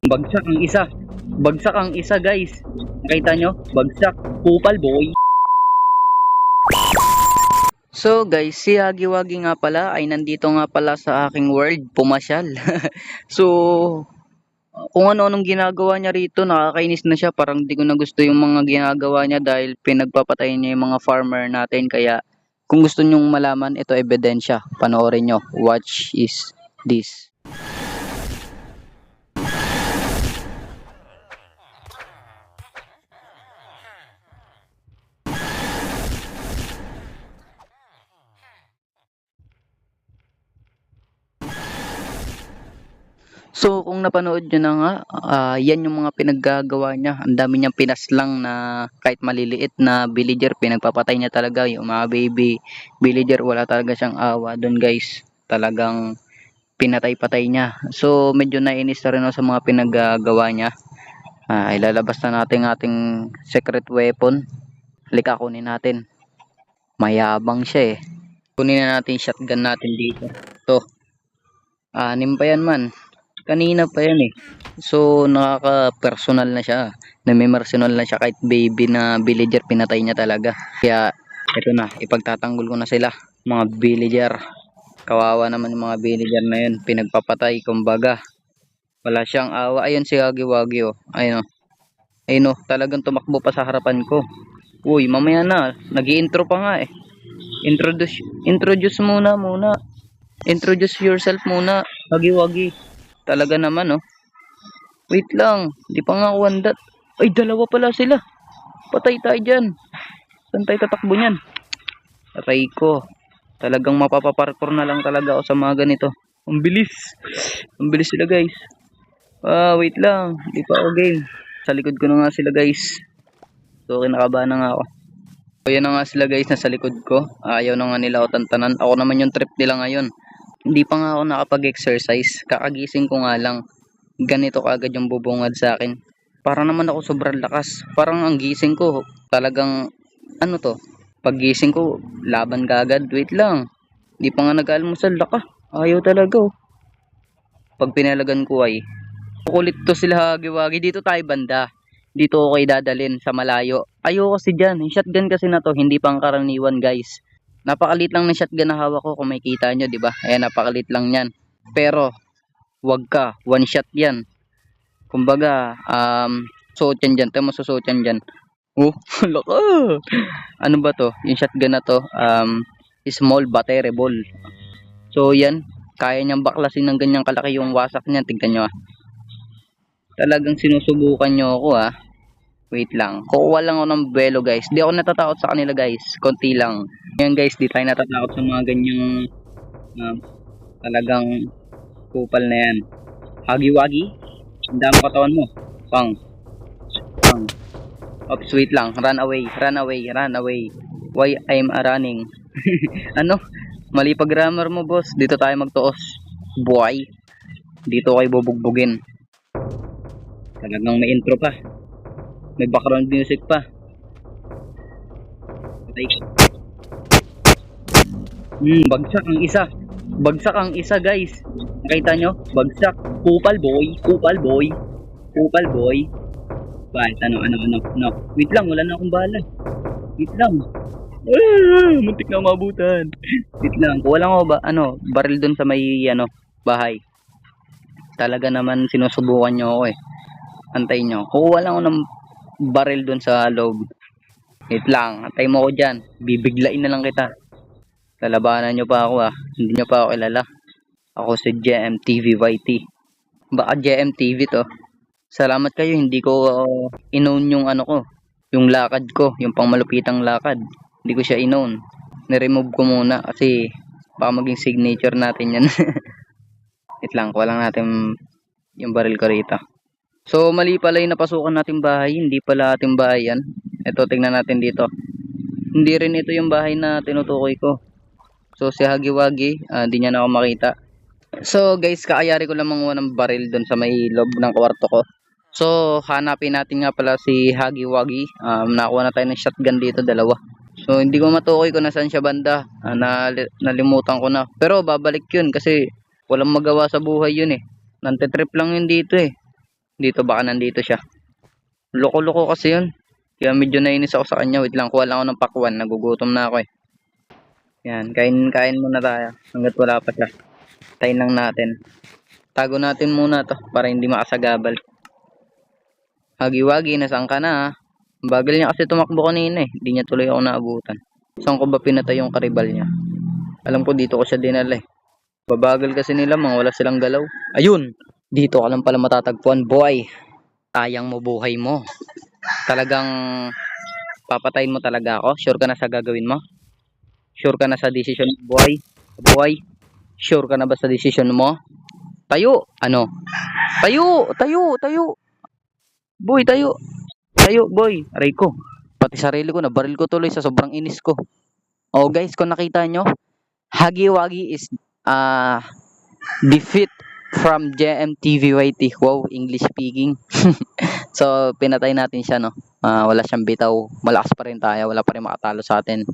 Bagsak ang isa. Bagsak ang isa, guys. Nakita nyo? Bagsak. Kupal boy. So guys, si Hagiwagi nga pala ay nandito nga pala sa aking world, pumasyal. So, kung ano-anong ginagawa niya rito, nakakainis na siya. Parang di ko na gusto yung mga ginagawa niya dahil pinagpapatay niya yung mga farmer natin. Kaya kung gusto nyong malaman, ito ebidensya. Panoorin nyo. Watch is this. So, kung napanood nyo na nga, yan yung mga pinaggagawa niya. Ang dami niyang pinaslang na kahit maliliit na villager, pinagpapatay niya talaga. Yung mga baby villager, wala talaga siyang awa doon, guys. Talagang pinatay-patay niya. So, medyo nainis na rin ako sa mga pinaggagawa niya. Ilalabas na natin ating secret weapon. Halika, kunin natin. Mayabang siya eh. Kunin na natin shotgun natin dito. To, anim pa yan man. Kanina pa yan eh. So, nakaka-personal na siya. Nami-personal na siya kahit baby na villager, pinatay niya talaga. Kaya, ito na, ipagtatanggol ko na sila. Mga villager. Kawawa naman yung mga villager na yun. Pinagpapatay, kumbaga. Wala siyang awa. Ayun si Hagiwagi oh. Ayun oh. Ayun oh, talagang tumakbo pa sa harapan ko. Uy, mamaya na. Nag-i-intro pa nga eh. Introduce muna. Introduce yourself muna. Hagiwagi. Talaga naman oh. Wait lang, di pa nga ako andat. Ay, dalawa pala sila. Patay tayo dyan. Saan tayo tatakbo nyan? Patay ko. Talagang mapapaparkour na lang talaga ako sa mga ganito. Ang bilis. Ang bilis sila guys. Wait lang. Di pa ako game. Sa likod ko na nga sila guys. So, kinakabahan na nga ako. So, yan na nga sila guys, nasa likod ko. Ayaw na nga nila ako tantanan. Ako naman yung trip nila ngayon. Hindi pa nga ako nakapag-exercise. Kakagising ko nga lang. Ganito kaagad yung bubungad sa akin. Para naman ako sobrang lakas. Parang ang gising ko, talagang, ano to? Pag gising ko, laban kaagad. Wait lang. Hindi pa nga nag-almusal, laka. Ayaw talaga oh. Pag pinalagan ko ay, kukulit to sila Hagiwagi. Dito tayo banda. Dito ako kayo dadalhin sa malayo. Ayaw kasi dyan. Yung shotgun kasi na to, hindi pang karaniwan guys. Napakalit lang ng shotgun na hawak ko kung may kita nyo, di ba? Ayan, napakalit lang yan. Pero, wag ka. One shot yan. Kumbaga, suot yan dyan. Tayo mo susuot yan dyan. Oh, laka. Ano ba to? Yung shotgun na to, small batterable. So, yan. Kaya niyang baklasin ng ganyang kalaki yung wasak niyan. Tignan nyo ah. Talagang sinusubukan nyo ako ah. Wait lang. Kukuha lang ako ng buwelo guys. Di ako natatakot sa kanila guys. Konti lang. Yan guys, di tayo natatakot sa mga ganyang talagang kupal na yan. Hagiwagi. Ang dami katawan mo. Pang. Oops, wait lang. Run away. Why I'm running? Ano? Mali pag grammar mo boss. Dito tayo magtuos. Boy. Dito kayo bubugbugin. Talagang may intro pa. May background music pa. Bagsak ang isa. Bagsak ang isa guys. Nakita nyo? Bagsak. Kupal boy. Bakit? Ano? Wait lang, wala na akong bala. Wait lang. Muntik na mabutan. Wait lang. Kuha lang ako baril dun sa may bahay. Talaga naman sinusubukan nyo ako eh. Antayin nyo. Kuha lang ako ng baril dun sa loob. Wait lang. Antay mo ako dyan. Bibiglain na lang kita. Lalabanan nyo pa ako ah. Hindi nyo pa ako kilala. Ako si JMTVYT. Baka JMTV to. Salamat kayo. Hindi ko inown yung yung lakad ko. Yung pangmalupitang lakad. Hindi ko siya inown. Niremove ko muna kasi baka maging signature natin yan. Wait lang. Kuha lang natin yung baril ko rito. So mali pala yung napasukan nating bahay. Hindi pala ating bahay yan. Ito tingnan natin dito. Hindi rin ito yung bahay na tinutukoy ko. So si Hagiwagi, di niya na ako makita. So guys, kaayari ko lang manguha ng baril doon sa may loob ng kwarto ko. So hanapin natin nga pala si Hagiwagi. Nakuha na tayo ng shotgun dito, dalawa. So hindi ko matukoy kung nasaan siya banda. Nalimutan ko na. Pero babalik yun kasi walang magawa sa buhay yun eh. Nantitrip lang yun dito eh. Dito baka nandito siya. Loko-loko kasi yun. Kaya medyo nainis ako sa kanya. Wait lang, kuha lang ako ng pakwan. Nagugutom na ako eh. Yan, kain muna tayo. Hanggat wala pa siya. Tayin lang natin. Tago natin muna to para hindi makasagabal. Hagi-wagi, nasaan ka na ha? Ang bagal niya kasi tumakbo kanina eh. Hindi niya tuloy ako naabutan. Saan ko ba pinatay yung karibal niya? Alam ko dito ko siya dinala eh. Babagal kasi nila, mga wala silang galaw. Ayun! Dito ka lang pala matatagpuan, boy. Sayang mo buhay mo. Talagang papatayin mo talaga ako? Sure ka na sa gagawin mo? Sure ka na sa desisyon mo, boy? Boy? Sure ka na ba sa desisyon mo? Tayo! Ano? Tayo! Tayo! Tayo! Boy, tayo! Tayo, boy! Aray ko. Pati sarili ko, nabaril ko tuloy sa sobrang inis ko. Oh guys, kung nakita nyo, Hagi-Wagi is defeat from JMTVYT. Wow, English speaking. So, pinatay natin siya, no? Wala siyang bitaw. Malakas pa rin tayo. Wala pa rin makatalo sa atin.